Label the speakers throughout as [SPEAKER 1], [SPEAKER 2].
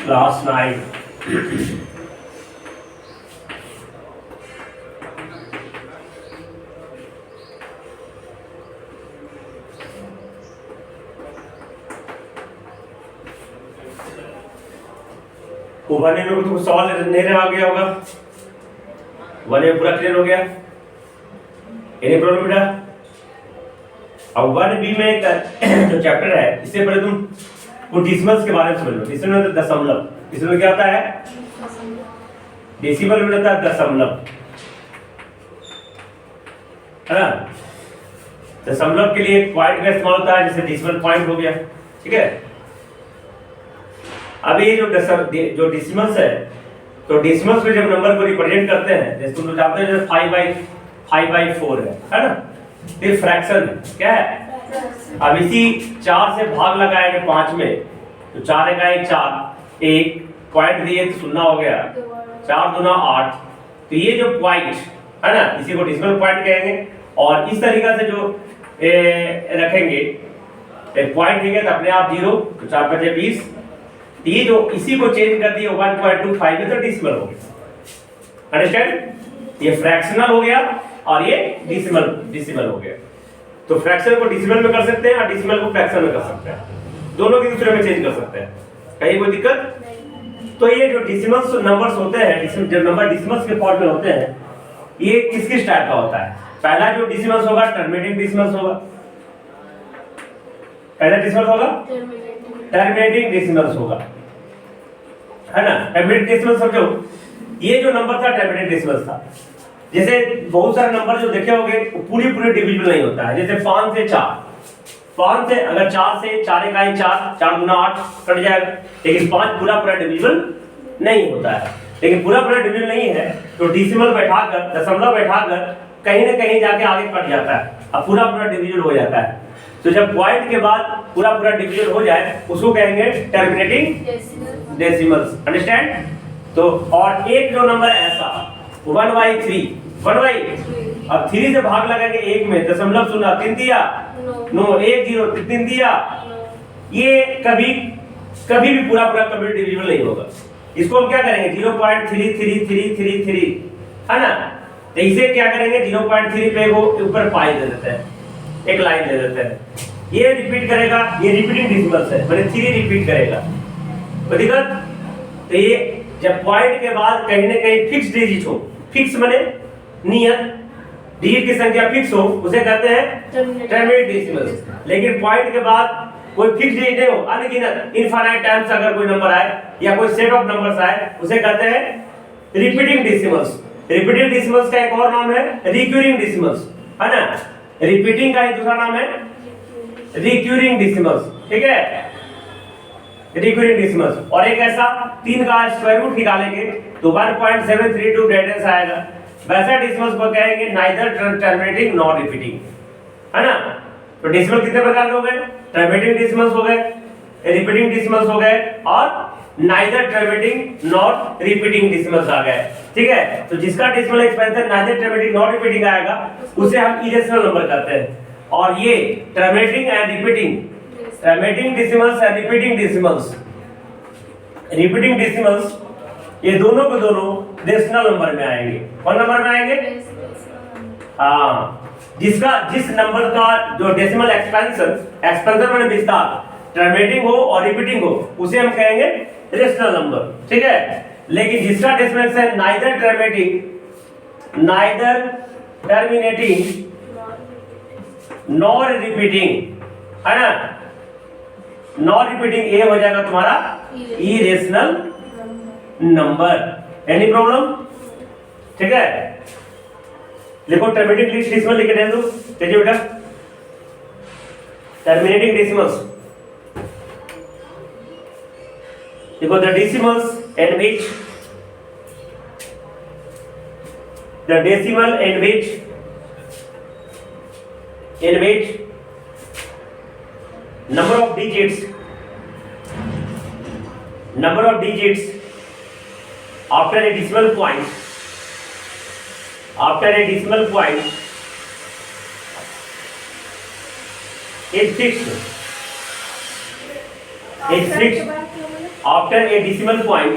[SPEAKER 1] Class 9 one ए में कुछ सवाल नहीं रहा गया होगा। वन ए पूरा क्लियर हो गया। एनी प्रॉब्लम बेटा? अब वन बी में जो चैप्टर है इससे पहले तुम कुछ डिसिमल्स के बारे में समझ लो। डिसिमल मतलब दशमलव। डिसिमल क्या होता है? डेसिमल में होता है दशमलव, है ना? दशमलव के लिए पॉइंट का इस्तेमाल होता है, जैसे डेसिमल पॉइंट हो गया। ठीक है। अब ये जो डिसिमल्स है, तो डिसिमल्स में जब नंबर को रिप्रेजेंट करते हैं, जैसे तुम लोग जानते हो जैसे 5/4 है ना? ये फ्रैक्शन है। क्या है? अब इसी 4 से भाग लगाएंगे 5 में, तो 4 1 4, एक पॉइंट दिए तो 0 हो गया, 4 दूना 8। तो ये जो पॉइंट है ना, इसी को डेसिमल पॉइंट कहेंगे। और इस तरीका से जो रखेंगे पॉइंट देंगे तो अपने आप 0, तो 4 5 20। ये जो इसी को चेंज कर दिए 1.25 में, तो डेसिमल हो गया। अंडरस्टैंड? ये फ्रैक्शनल हो गया और ये डेसिमल हो गया। तो फ्रैक्शन को डेसिमल में कर सकते हैं और डेसिमल को फ्रैक्शन में कर सकते हैं। दोनों की दूसरे में चेंज कर सकते हैं। कहीं कोई दिक्कत? तो ये जो डेसिमल्स नंबर्स होते हैं, जब नंबर डेसिमल्स के फॉर्म में होते हैं, ये किस किस टाइप का होता है? पहला जो डेसिमल्स होगा टर्मिनेटिंग डेसिमल्स होगा। पहला डेसिमल होगा टर्मिनेटिंग डेसिमल्स होगा, है ना? टर्मिनेटिंग डेसिमल समझो, ये जो नंबर था टर्मिनेटिंग डेसिमल्स था। जैसे बहुत सारे नंबर जो देखे होंगे पूरी डिविजिबल नहीं होता है। जैसे 5 से 4, 5 से अगर 4 से 4 1 4, 4 दूना 8 कट जाएगा। लेकिन 5 पूरा डिविजिबल नहीं होता है। लेकिन पूरा डिविजिबल नहीं है तो डेसिमल बैठाकर, दशमलव बैठाकर कहीं ना कहीं जाके आगे कट जाता है, अब पूरा डिविजिबल हो जाता है। तो जब पॉइंट के बाद पूरा डिविजिबल हो जाए उसको कहेंगे टर्मिनेटिंग डेसिमल्स। अंडरस्टैंड? तो और एक जो नंबर ऐसा 1/3, 1/3, अब 3 से भाग लगाएंगे 1 में, दशमलव 0 3 दिया, 9 1 0 3 दिया। ये कभी भी पूरा डिविजिबल नहीं होगा। इसको हम क्या करेंगे? 0.3333, है ना? तो इसे क्या करेंगे? 0.3 पे वो ऊपर पाई दे देते हैं, एक लाइन दे देते हैं। ये रिपीट करेगा, ये रिपीटिंग डेसिमल्स है, मैंने 3 रिपीट करेगा। दिक्कत? तो ये जब पॉइंट के बाद कहीं ना कहीं फिक्स डिजिट हो, फिक्स माने नियत, डिजिट की संख्या फिक्स हो, उसे कहते हैं टर्मिनेटिंग डेसिमल्स। लेकिन पॉइंट के बाद कोई फिक्स डिजिट नहीं हो, अनगिनत इनफाइनाइट टाइम्स अगर कोई नंबर आए या कोई सेट ऑफ नंबर्स आए, उसे कहते हैं रिपीटिंग डेसिमल्स। रिपीटिंग डेसिमल्स का एक और नाम है रिक्यूरिंग डेसिमल्स, है ना? रिपीटिंग का एक दूसरा नाम है रिक्यूरिंग डेसिमल्स। ठीक है? Recurring decimals. और एक ऐसा 3 का स्क्वायर रूट निकालेंगे तो 1.732 डेसिमल्स आएगा। वैसा डेसिमल्स को कहेंगे नाइदर टर्मिनेटिंग नॉर रिपीटिंग, है ना? तो डेसिमल कितने प्रकार के हो गए? टर्मिनेटिंग डेसिमल्स हो गए, रिपीटिंग डेसिमल्स हो गए और neither terminating not repeating decimals आ गए। ठीक है? तो जिसका decimal expansion neither terminating not repeating आएगा उसे हम इरेशनल नंबर कहते हैं। और ये terminating and repeating, terminating decimals and repeating decimals, repeating decimals, ये दोनों के दोनों डेसिमल नंबर में आएंगे। कौन नंबर में आएंगे? हाँ, जिस नंबर का जो डेसिमल एक्सपेंशन माने विस्तार टर्मिनेटिंग हो और रिपीटिंग हो उसे हम कहेंगे रेशनल नंबर। ठीक है? लेकिन जिसका डेसिमल है नाइदर टर्मिनेटिंग नॉर रिपीटिंग, है ना? नॉर रिपीटिंग ये हो जाएगा तुम्हारा इरेशनल नंबर। Any problem? ठीक है? लिखो टर्मिनेटिंग डेसिमल लिख के दो। चलिए बेटा, टर्मिनेटिंग डेसिमल्स देखो, the decimals in which number of digits after a decimal point is fixed after a decimal point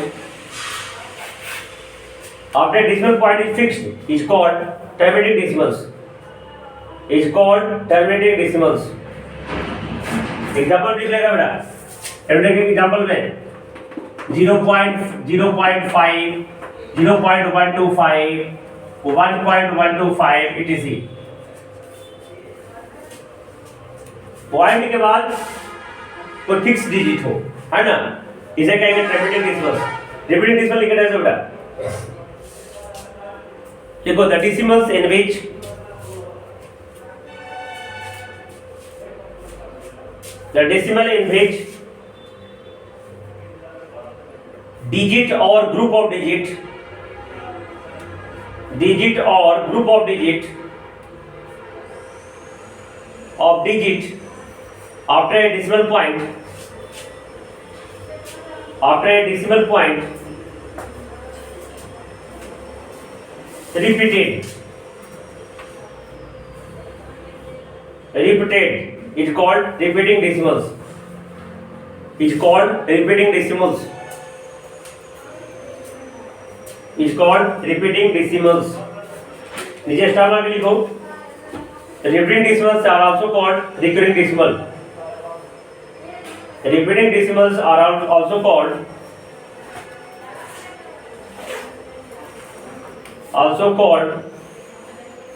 [SPEAKER 1] is fixed is called terminating decimals. Example लिख लेगा बेटा, terminating एग्जाम्पल में 0.0.5, 0.125, 1.125 etc. पॉइंट के बाद कोई फिक्स डिजिट हो, है ना, इसे कहेंगे रिपीटिंग डेसिमल्स. रिपीटिंग डेसिमल लिखा है बेटा, देखो the decimals in which digit or group of digit after a decimal point repeated is called repeating decimals. Is called repeating decimals. नीचे स्टार मार्क लिखो. Repeating decimals are also called recurring decimal. Repeating decimals are also called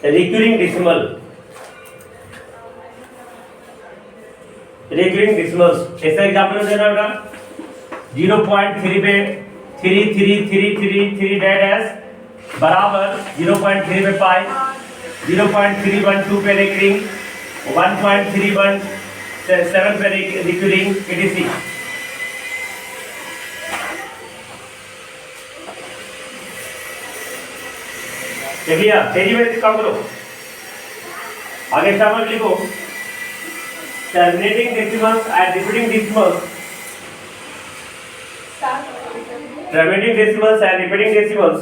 [SPEAKER 1] recurring decimal. recurring decimals ऐसा example देना बेटा. 0.3 पे 33333 dash बराबर 0.3 पे पाई, 0.312 पे recurring, 1.317 पे रिकरिंग etc. देखिए तेजी में काम करो. आगे शामिल लिखो. Terminating decimals and repeating decimals. Terminating decimals and repeating decimals.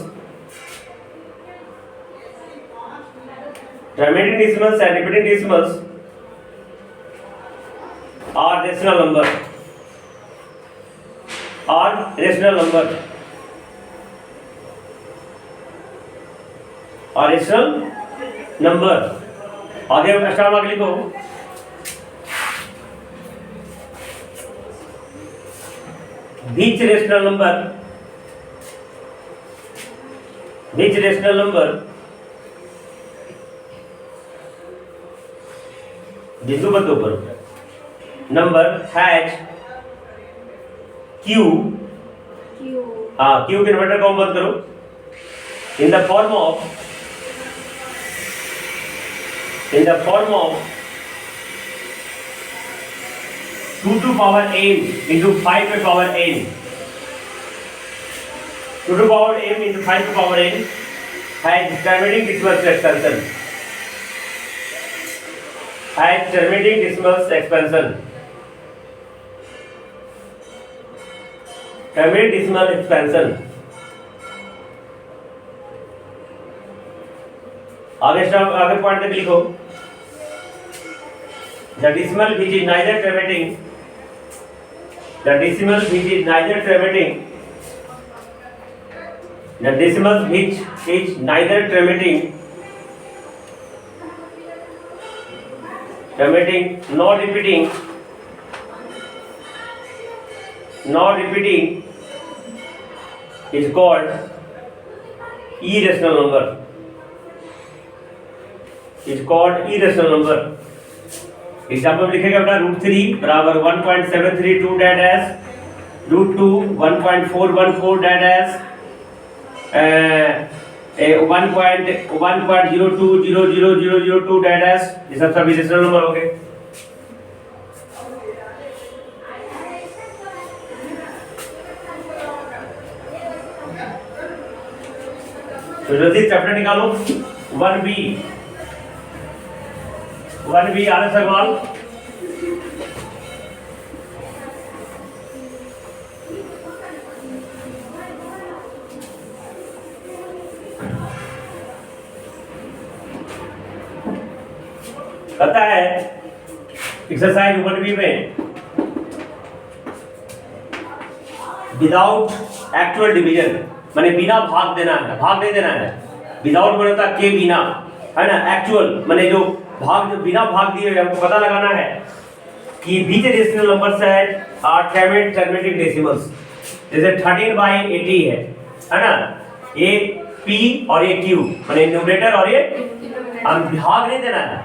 [SPEAKER 1] Terminating decimals and repeating decimals are rational number. आगे स्टार मार्क लिखो. Which rational number बिंदु बंद ऊपर नंबर हैज Q Q के इन्वर्टर को बंद करो. in the form of 2 to power n into 5 to power n. 2 to power m into 5 to power n has terminating decimals expansion. Terminating decimals expansion. आगे point तक लिखो. The decimal which is neither terminating not repeating is called irrational number. Example लिखेगा बेटा. √3 बराबर 1.732 dash, √2 1.414 dash, 1.0200002 dash. ये सब rational number हो गए. तो जल्दी चैप्टर निकालो. 1B are Agarwal. पता है एक्सरसाइज 1B में विदाउट एक्चुअल डिवीजन, माने बिना भाग देना है, भाग नहीं देना है। विदाउट माने होता के बिना, है ना। एक्चुअल माने जो बिना भाग दिए हमको पता लगाना है कि बीच डेसिमल नंबर्स है टर्मिनेटिंग डेसिमल्स। जैसे 13/80 है ना। ये p और ये q माने न्यूमरेटर और ये हम भाग नहीं देना है।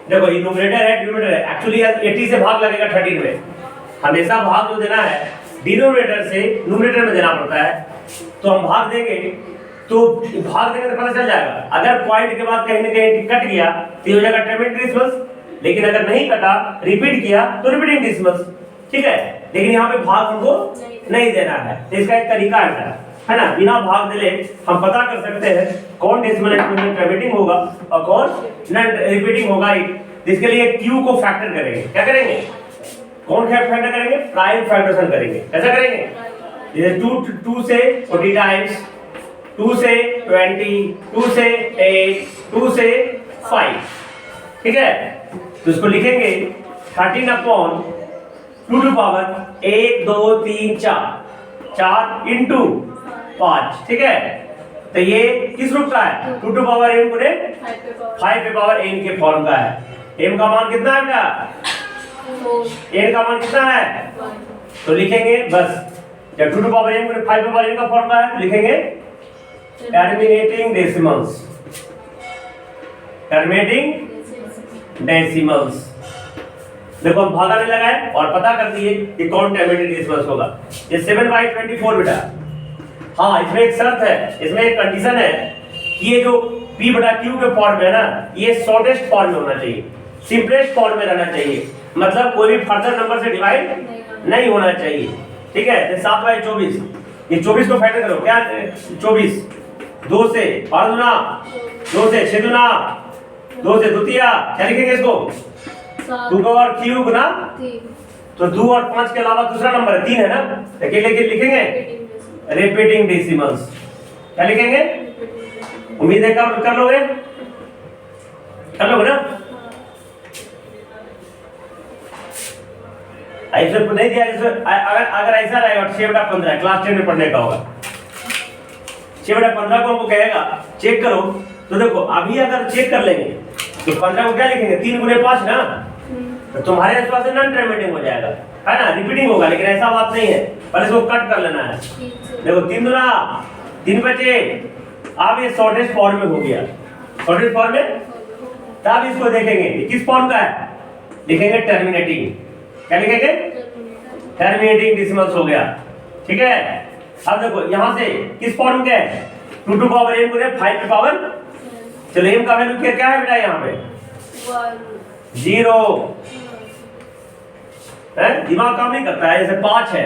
[SPEAKER 1] देखो ये न्यूमरेटर है डिनोमिनेटर है, एक्चुअली 80 से भाग लगेगा 13 में। हमेशा भाग जो देना है डिनोमिनेटर से न्यूमरेटर में देना पड़ता है। तो हम भाग देंगे तो भाग देंगे तो पता चल जाएगा। अगर पॉइंट के बाद कहीं ना कहीं कट गया तो ये हो जाएगा टर्मिनेटिंग डेसिमल्स, लेकिन अगर नहीं कटा रिपीट किया तो रिपीटिंग डेसिमल्स, ठीक है। लेकिन यहाँ पे भाग हमको नहीं देना है, तो इसका एक तरीका है ना। बिना भाग दिले हम पता कर सकते हैं कौन डेसिमल एक्सपोनेंशियल टर्मिनेटिंग होगा और कौन नॉन रिपीटिंग होगा। इसके लिए q को फैक्टर करेंगे। क्या करेंगे? कौन फैक्टर करेंगे? प्राइम फैक्टराइजेशन करेंगे। कैसा करेंगे? जैसे 2 से 40 टाइम्स, 2 से 20, 2 से 8, 2 से 5, ठीक है। तो इसको लिखेंगे 13/2 टू पावर 1 2 3 4 इंटू 5, ठीक है। तो ये किस रूप का है? 2 टू पावर m गुने 5 पे पावर n के फॉर्म का है। m का मान कितना है बेटा? n का मान कितना है? तो लिखेंगे बस जब 2 टू पावर m गुने 5 पे पावर n का फॉर्म का है तो लिखेंगे टर्मिनेटिंग डेसिमल्स, टर्मिनेटिंग डेसिमल्स। देखो हम भागा नहीं लगाए और पता कर दिए कि कौन टर्मिनेटिंग डेसिमल्स होगा। ये 7/24 बेटा। हाँ, इसमें एक शर्त है, इसमें एक कंडीशन है कि ये जो p/q के फॉर्म है ना, ये शॉर्टेस्ट फॉर्म में होना चाहिए, सिंपलेस्ट फॉर्म में रहना चाहिए। मतलब कोई भी फर्दर नंबर से डिवाइड नहीं होना चाहिए, ठीक है। जैसे 7/24, ये 24 को फैक्टर करो, क्या 24 2 से 12 दूना 2 से 6 दूना 2 से द्वितीया, क्या लिखेंगे इसको? 2 पावर q गुना, तो 2 और 5 के अलावा दूसरा नंबर 3 है ना, तो क्या लिखेंगे? Repeating decimals. क्या लिखेंगे? उम्मीद है कर लोगे ना। ऐसे नहीं दिया, अगर ऐसा रहेगा 6/15 क्लास 10 में पढ़ने का होगा। 6/15 को हमको कहेगा चेक करो, तो देखो अभी अगर चेक कर लेंगे तो 15 को क्या लिखेंगे? 3 गुने 5 ना, तो तुम्हारे आसपास नॉन टर्मिनेटिंग हो जाएगा, है ना, रिपीटिंग होगा। लेकिन ऐसा बात नहीं है, पहले इसको कट कर लेना है। देखो 3 दूना 3 बचे, अब ये शॉर्टेस्ट फॉर्म में हो गया। शॉर्टेस्ट फॉर्म में तब इसको देखेंगे किस फॉर्म का है, लिखेंगे टर्मिनेटिंग। क्या लिखेंगे? टर्मिनेटिंग डेसिमल्स हो गया, ठीक है। अब देखो यहां से किस फॉर्म के है? 2 टू पावर m गुने 5 पे पावर, चलो m का वैल्यू क्या है बेटा? यहाँ पे 0 है, दिमाग काम नहीं करता है। जैसे 5 है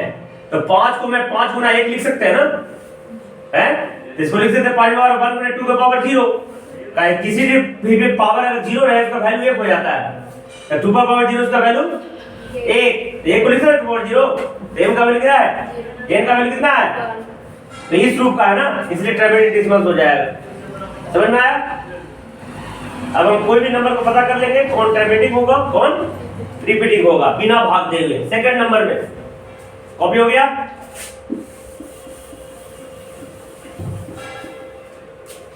[SPEAKER 1] तो 5 को मैं 5 गुना 1 लिख सकते हैं ना, है। इसको लिख सकते हैं 5 बार 1 गुना 2 पे पावर 0। किसी भी पावर अगर 0 रहे उसका वैल्यू 1 हो जाता है, तो 2 पे पावर 0 उसका वैल्यू 1 को लिख सकते हैं 2 पावर 0। m का वैल्यू क्या है? n का वैल्यू कितना है? तो इस रूप का है ना, इसलिए टर्मिनेटिंग डेसिमल्स हो जाएगा। समझ में आया? अब हम कोई भी नंबर को पता कर लेंगे कौन टर्मिनेटिंग होगा कौन रिपीटिंग होगा बिना भाग दे हुए। सेकंड नंबर में कॉपी हो गया।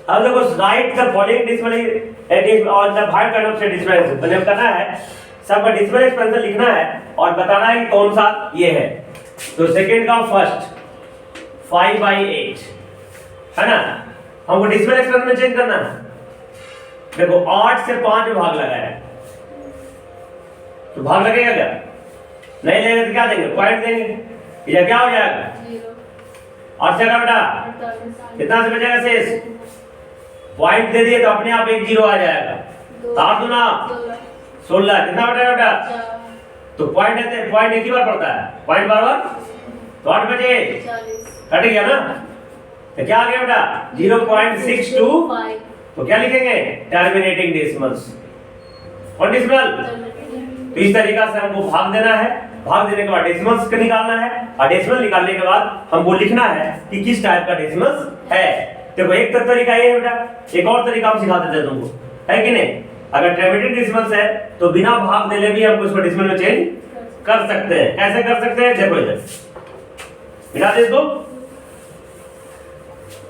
[SPEAKER 1] अब देखो write the following decimal at on the भाग टर्म से डिफरेंस मतलब करना है, सबका डेसिमल एक्सपेंशन लिखना है और बताना है कि कौन सा ये है। तो सेकंड का फर्स्ट 5/8 है ना, हमको डेसिमल एक्सपेंशन में चेंज करना है। देखो 8 से 5 में भाग लगा है, तो भाग लगेगा क्या? नहीं लगेगा तो क्या देंगे? पॉइंट देंगे। ये क्या हो जाएगा? 8 से का बेटा कितना से बचेगा शेष? पॉइंट दे दिए तो अपने आप एक 0 आ जाएगा। 8 दूना 16, कितना बचेगा बेटा? तो पॉइंट देते हैं, पॉइंट एक ही बार पड़ता है, पॉइंट बार तो 8 बचे, कट गया ना, तो क्या आ गया बेटा? 0.625। तो क्या लिखेंगे? Terminating decimals. कौन डेसिमल? तो इस तरीका से हमको भाग देना है। भाग देने के बाद डेसिमल्स का निकालना है और डेसिमल निकालने के बाद हमको लिखना है कि किस टाइप का डेसिमल्स है। देखो एक तरीका ये है बेटा, एक और तरीका हम सिखा देते हैं तुमको, है कि नहीं? अगर टर्मिनेटिंग डेसिमल्स है तो बिना भाग देने भी हमको इसको डेसिमल में चेंज कर सकते हैं। कैसे कर सकते हैं? देखो इधर मिटा दे इसको,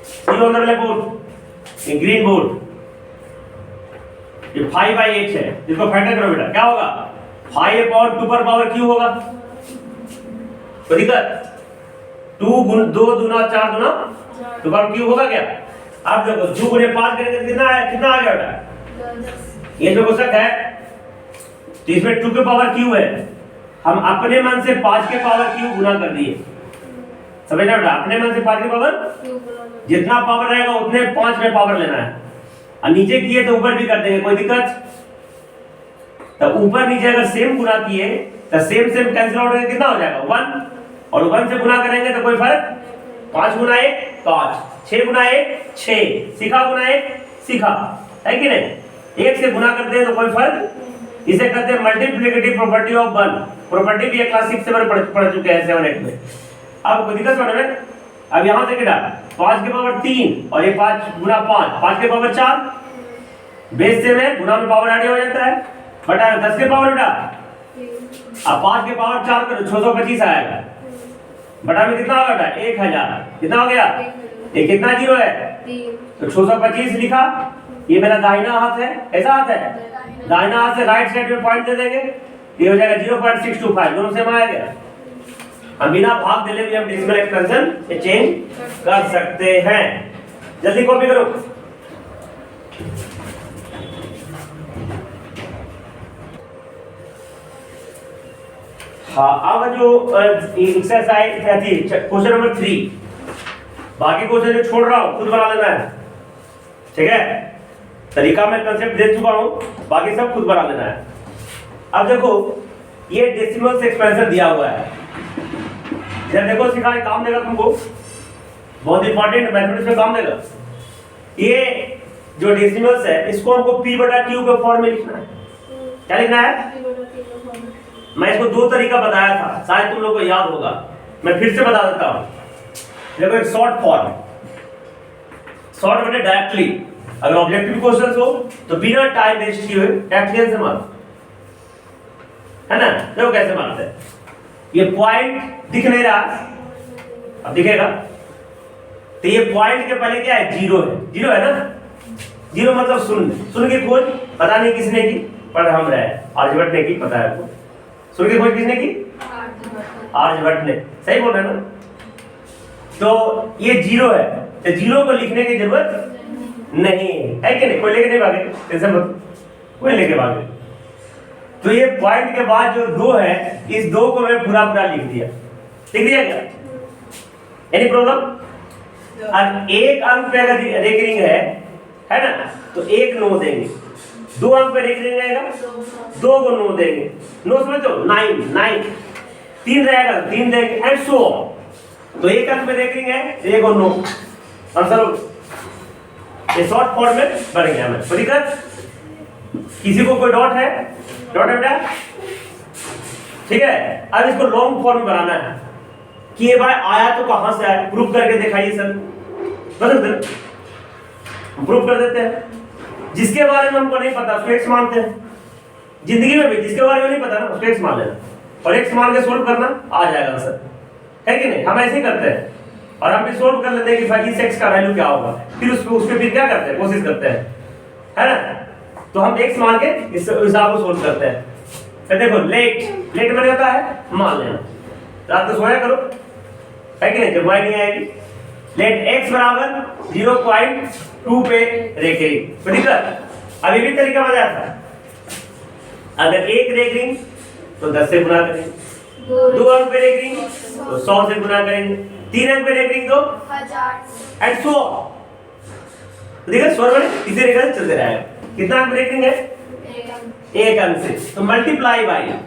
[SPEAKER 1] see on the blackboard, in green board. ये 5/8 है, इसको फैक्टर करो बेटा, क्या होगा 5/2 पर पावर क्यू होगा, तो दिक्कत 2 दूना 4 दूना 2 पर क्यू होगा क्या। आप देखो 2 गुने 5 करेंगे तो कितना है, कितना आ गया बेटा, ये जो क्वेश्चन है तो इसमें 2 के पावर क्यू है, हम अपने मन से 5 के पावर क्यू गुना कर दिए, समझना बेटा, अपने मन से 5 के पावर जितना पावर रहेगा उतने 5 में पावर लेना है, और नीचे किए तो ऊपर भी कर देंगे, कोई दिक्कत। तो ऊपर नीचे अगर सेम गुना किए तो सेम कैंसिल आउट करके कितना हो जाएगा 1, और 1 से गुना करेंगे तो कोई फर्क, 5 गुना 1 5, 6 गुना 1 6, सीखा गुना 1 सीखा, है कि नहीं। 1 से गुना करते हैं तो कोई फर्क, इसे कहते हैं मल्टीप्लिकेटिव प्रॉपर्टी ऑफ 1, प्रॉपर्टी भी क्लास 6 से पढ़ चुके हैं 7 8 में। अब कोई दिक्कत समझ में, अब यहां से बेटा 5 के पावर 3 और ये 5 गुना 5, 5 के पावर 4, बेस से में गुना में पावर ऐड हो जाता है, बटा 10 के पावर बेटा, अब 5 के पावर 4 करो 625 आएगा, बटा में कितना होगा बेटा 1000, कितना हो गया, ये कितना जीरो है, तो 625 लिखा, ये मेरा दाहिना हाथ है, ऐसा हाथ है, दाहिना हाथ से राइट साइड में पॉइंट दे देंगे, ये हो जाएगा 0.625, दोनों सेम आ गया। हम बिना भाग देले भी हम डेसिमल एक्सपेंशन चेंज कर सकते हैं, जल्दी कॉपी करो। हाँ, अब जो एक्सरसाइज कहती है क्वेश्चन नंबर 3, बाकी क्वेश्चन जो छोड़ रहा हूं खुद बना लेना है, ठीक है, तरीका मैं कंसेप्ट दे चुका हूं, बाकी सब खुद बना लेना है। अब देखो ये डेसिमल से एक्सपेंशन दिया हुआ है, इधर देखो सिखाए काम देगा तुमको, बहुत इंपॉर्टेंट मैथमेटिक्स में काम देगा। ये जो डेसिमल्स है इसको हमको p/q के फॉर्म में लिखना है, क्या लिखना है, मैं इसको 2 तरीका बताया था, शायद तुम लोग को याद होगा, मैं फिर से बता देता हूं। देखो एक शॉर्ट फॉर्म, शॉर्ट मतलब डायरेक्टली, अगर ऑब्जेक्टिव क्वेश्चंस हो तो बिना टाइम वेस्ट किए हुए डायरेक्टली आंसर मारो, है ना। देखो कैसे मारते हैं, ये पॉइंट दिख नहीं रहा, अब दिखेगा, तो ये पॉइंट के पहले क्या है, जीरो है, जीरो है ना, जीरो मतलब शून्य, शून्य की खोज पता नहीं किसने की, पर हम रहे आर्यभट्ट ने की, पता है आपको, शून्य की खोज किसने की, आर्यभट्ट ने, सही बोल रहे हैं ना। तो ये जीरो है, तो जीरो को लिखने की जरूरत नहीं है कि नहीं, कोई लेके नहीं भागे, टेंशन मत, कोई लेके भागे। तो ये पॉइंट के बाद जो 2 है, इस 2 को मैं पूरा लिख दिया, लिख दिया क्या, एनी प्रॉब्लम। अब 1 अंक पे अगर रेकरिंग है ना, तो 1 नो देंगे, 2 अंक पे रेकरिंग रहेगा 2 को नो देंगे, नो समझो 9 3 रहेगा 3 देंगे, एंड सो ऑन। तो 1 अंक पे रेकरिंग है, 1 और नो आंसर, ये शॉर्ट फॉर्म में बन गया। मैं कोई दिक्कत, किसी को कोई डाउट है, डाउट है बेटा, ठीक है। अब इसको लॉन्ग फॉर्म में बनाना है कि ये भाई आया तो कहां से आया, प्रूफ करके दिखाइए सर, बता प्रूफ कर देते हैं। जिसके बारे में हमको नहीं पता उसको x मानते हैं, जिंदगी में भी जिसके बारे में नहीं पता ना उसको x मान लेना, और x मान के सोल्व करना आ जाएगा आंसर, है कि नहीं। हम ऐसे ही करते हैं, और हम भी सोल्व कर लेते हैं कि भाई इस x का वैल्यू क्या होगा, फिर उसको फिर क्या करते हैं, कोशिश करते हैं, है ना। तो हम x मान के इस हिसाब को सोल्व करते हैं। फिर देखो लेट में रहता है, मान लेना, रात को सोया करो, है कि नहीं, जब माइंड नहीं आएगी। लेट x बराबर 0.2 पे रेकरिंग, तो दिक्कत अभी भी तरीका बताया था, अगर 1 रेकरिंग तो 10 से गुना करेंगे, 2 अंक पे रेकरिंग तो 100 से गुना करेंगे, 3 अंक पे रेकरिंग तो 1000, एंड सो देखिए स्वर में इसी रेखा से चलते रहेगा। कितना अंक रेकरिंग है, 1 अंक से, तो मल्टीप्लाई बाय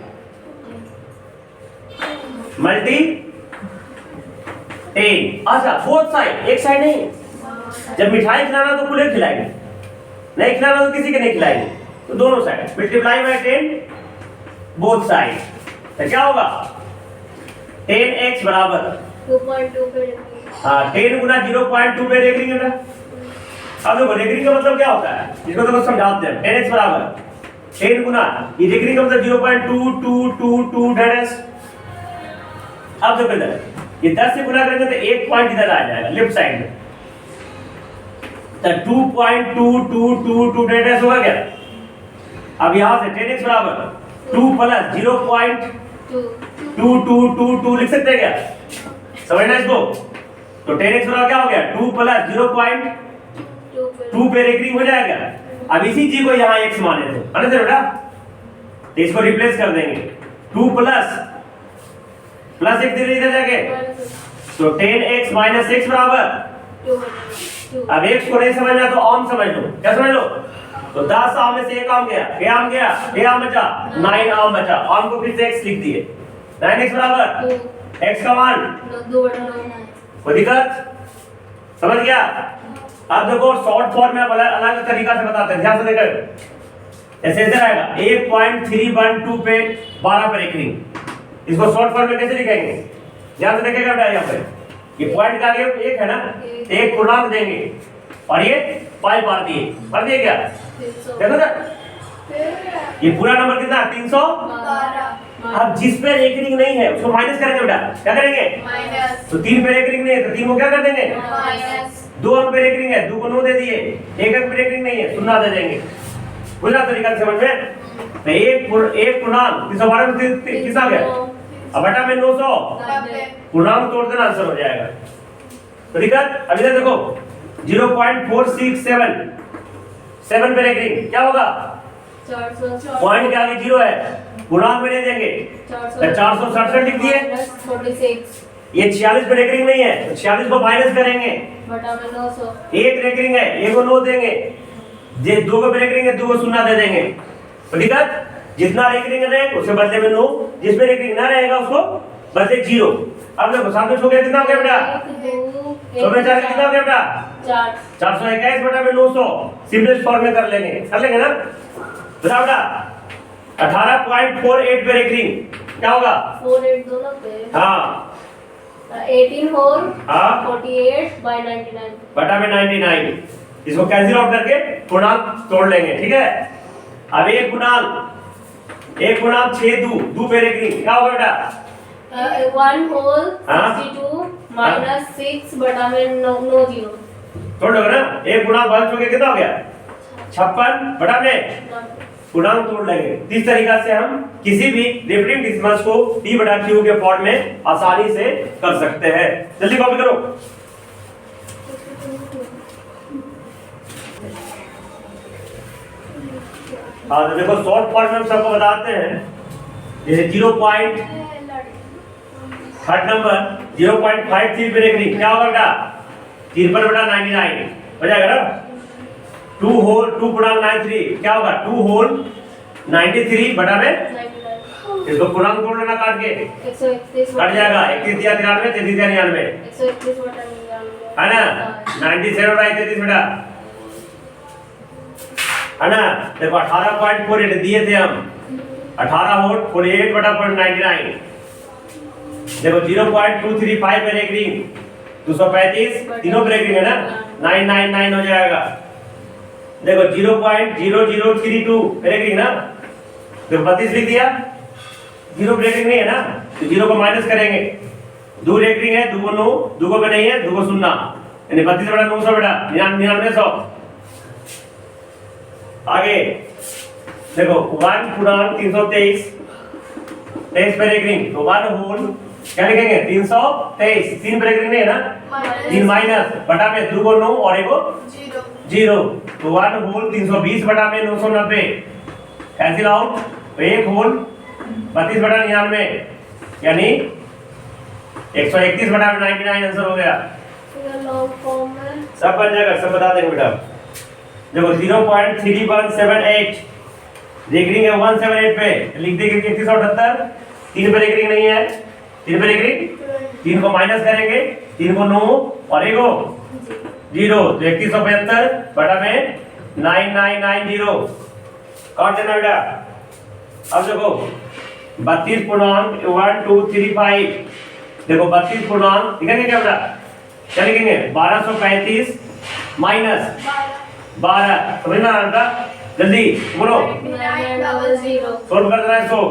[SPEAKER 1] मल्टी 10। अच्छा बोथ साइड, एक साइड नहीं, जब मिठाई खिलाना तो पूरे खिलाएंगे, नहीं खिलाना तो किसी के नहीं खिलाएंगे, तो दोनों side multiply by 10 both side, तो क्या होगा 10x बराबर
[SPEAKER 2] 2.2 पे,
[SPEAKER 1] हाँ 10 गुना 0.2 पे रेकरिंग है ना। अब देखो रेकरिंग का मतलब क्या होता है, इसको तो समझाते हैं। 10x बराबर 10 गुना ये रेकरिंग का मतलब 0.2222 डैश। अब देखो इधर ये 10 से गुना करेंगे तो एक पॉइंट इधर आ जाएगा लेफ्ट साइड में, तो 2.2222 डेटा होगा क्या। अब यहाँ से 10x बराबर 2 प्लस 0.2222 लिख सकते हैं क्या, समझना इसको। तो 10x बराबर क्या हो गया 2 प्लस 0.2 पे रेकरिंग हो जाएगा। अब इसी चीज को यहाँ x माने थे, है ना बेटा, तो इसको रिप्लेस कर देंगे 2 प्लस x इधर जाके, तो 10x माइनस x बराबर, अब x को नहीं समझना तो आम समझ लो, क्या समझ लो, तो 10 आम में से एक आम गया, क्या आम गया, क्या आम बचा, 9 आम बचा, आम को फिर से x लिख दिए, 9x बराबर x का मान 2/9। कोई दिक्कत, समझ गया। अब देखो शॉर्ट फॉर्म में अलग तरीका से बताते हैं, ध्यान से देखो, ऐसे ऐसे आएगा 1.312 पे 12 पे रेकरिंग, इसको शॉर्ट फॉर्म में कैसे लिखेंगे, ध्यान से देखिएगा बेटा, यहाँ पे ये पॉइंट का आगे एक है ना, एक पूर्णांक देंगे और ये पाई पार दिए, पढ़ दिए क्या, देखो सर ये पूरा नंबर कितना 312। अब जिस पे रेकरिंग नहीं है उसको माइनस करेंगे बेटा, क्या करेंगे माइनस, तो 3 पे रेकरिंग नहीं है तो 3 को क्या कर देंगे माइनस, 2 अंक पे रेकरिंग है 2 को 9 दे दिए, 1 अंक पे रेकरिंग नहीं है 0 दे देंगे, पूरा तरीका से समझ में। तो एक पूर्णांक 312 में कितना आ गया, अब बटा में 900 पूर्णांक तोड़ देना आंसर हो जाएगा। तो दिक्कत अब इधर देखो 0.467 7 पे रेकरिंग क्या होगा, 400 पॉइंट के आगे 0 है, पूर्णांक में दे देंगे 467 लिख दिए, ये 46 पे रेकरिंग नहीं है तो 46 को माइनस करेंगे बटा में 900, एक रेकरिंग है 1 को 9 देंगे, जे 2 को रेकरिंग है 2 को 0 दे देंगे। तो दिक्कत जितना रेकरिंग रहेगा उसके बदले में 9, जिस पे रेकरिंग ना रहेगा उसको बदले 0। अब देखो साथ में छोड़ कितना हो गया बेटा, 100 में 4 कितना हो गया बेटा 421 बटा में 900, सिंपलेस्ट फॉर्म में कर लेंगे ना, बता बेटा 18.48 पे रेकरिंग क्या होगा 48 दोनों पे, हाँ
[SPEAKER 2] 18 होल 48/99
[SPEAKER 1] बटा में 99, इसको कैंसिल आउट करके पूर्णांक तोड़ लेंगे, ठीक है। अब एक पूर्णांक 6 2 पे रेकरिंग क्या होगा बेटा
[SPEAKER 2] 1 होल 62 माइनस 6 बटा में 90
[SPEAKER 1] तोड़ लो ना, एक पूर्णांक बच चुके कितना हो गया 56 बटा में पूर्णांक तोड़ लेंगे। इस तरीका से हम किसी भी रिपीटिंग डेसिमल्स को p बटा q के फॉर्म में आसानी से कर सकते हैं। जल्दी कॉपी करो। हाँ तो देखो शॉर्ट फॉर्म में हम सबको बताते हैं, जैसे 3rd नंबर 0.53 पे रेकरिंग क्या होगा बेटा 53 बटा 99 हो जाएगा ना, 2 होल 2 पूर्णांक 93 क्या होगा 2 होल 93 बटा में, इसको पूर्णांक तोड़ लेना काट के,
[SPEAKER 2] 131
[SPEAKER 1] कट जाएगा 31 या 93 33 या 99
[SPEAKER 2] 131 बटा 99
[SPEAKER 1] है ना, 97 बटा 33 बेटा है ना। देखो 18.48 दिए थे हम, 18 होल 48 बटा 0.99, देखो 0.235 पे रेकरिंग 235 तीनों पे रेकरिंग है ना, 999 हो जाएगा। देखो 0.0032 रेकरिंग ना, तो 32 लिख दिया, 0 रेकरिंग नहीं है ना तो 0 को माइनस करेंगे, 2 रेकरिंग है 2 को 9, 2 को नहीं है 2 को 0, यानी 32 बटा 900 बेटा 9900। आगे देखो 1 पूर्णांक 323 23 पे रेकरिंग, तो 1 होल क्या लिखेंगे 323, 3 पे रेकरिंग नहीं है ना, 3 माइनस बटा में 2 को 9 और 1 को 0, तो 1 होल 320 बटा में 990 कैंसिल आउट, तो 1 होल 32 बटा 99 यानी 131 बटा 99 आंसर हो गया। सब बन जाएगा, सब बता देंगे बेटा। देखो 0.3178 रेकरिंग है 178 पे, लिख देंगे 3178, 3 पे रेकरिंग नहीं है, 3 पे रेकरिंग 3 को माइनस करेंगे, 3 को 9 और 1 को 0, तो 3175 बटा में 9990 काट देना बेटा। अब देखो 32 पूर्णांक 1235, देखो 32 पूर्णांक लिखेंगे क्या बेटा, क्या लिखेंगे 1235 माइनस 12, समझना बेटा, जल्दी बोलो सोल्व कर देना इसको।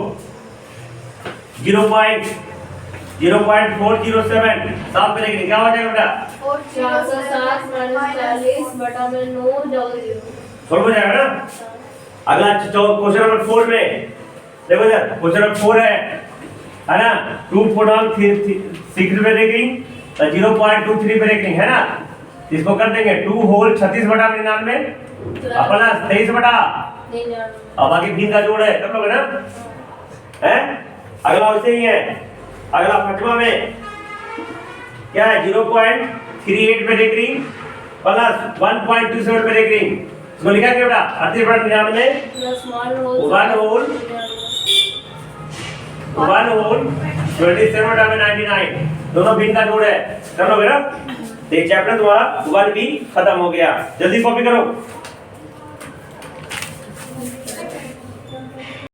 [SPEAKER 1] 0.0032 0.407 सात पे लेकिन क्या हो जाएगा बेटा?
[SPEAKER 2] 460 माइनस 40 बटा में 9 डबल 0।
[SPEAKER 1] सॉल्व हो जाएगा ना? अगला क्वेश्चन नंबर 4 में देखो इधर क्वेश्चन नंबर 4 है ना? 2 प्रोटॉन 6 पे रेटिंग 0.23 पे रेटिंग है ना? इसको कर देंगे 2 होल 36 बटा 99 अपना 23 बटा, अब आगे भिन्न का जोड़ है कर लोगे ना? हैं? अगला वैसे ही है। अगला पांचवा में क्या है? 0.38 पे रेटिंग प्लस 1.27 पे रेटिंग, इसको लिखा क्या बेटा? 38 बटा 99 1 होल 27 बटा 99 दोनों भिन्न का जोड़ है कर लोगे ना? तो ये चैप्टर तुम्हारा 1 भी खत्म हो गया। जल्दी कॉपी करो।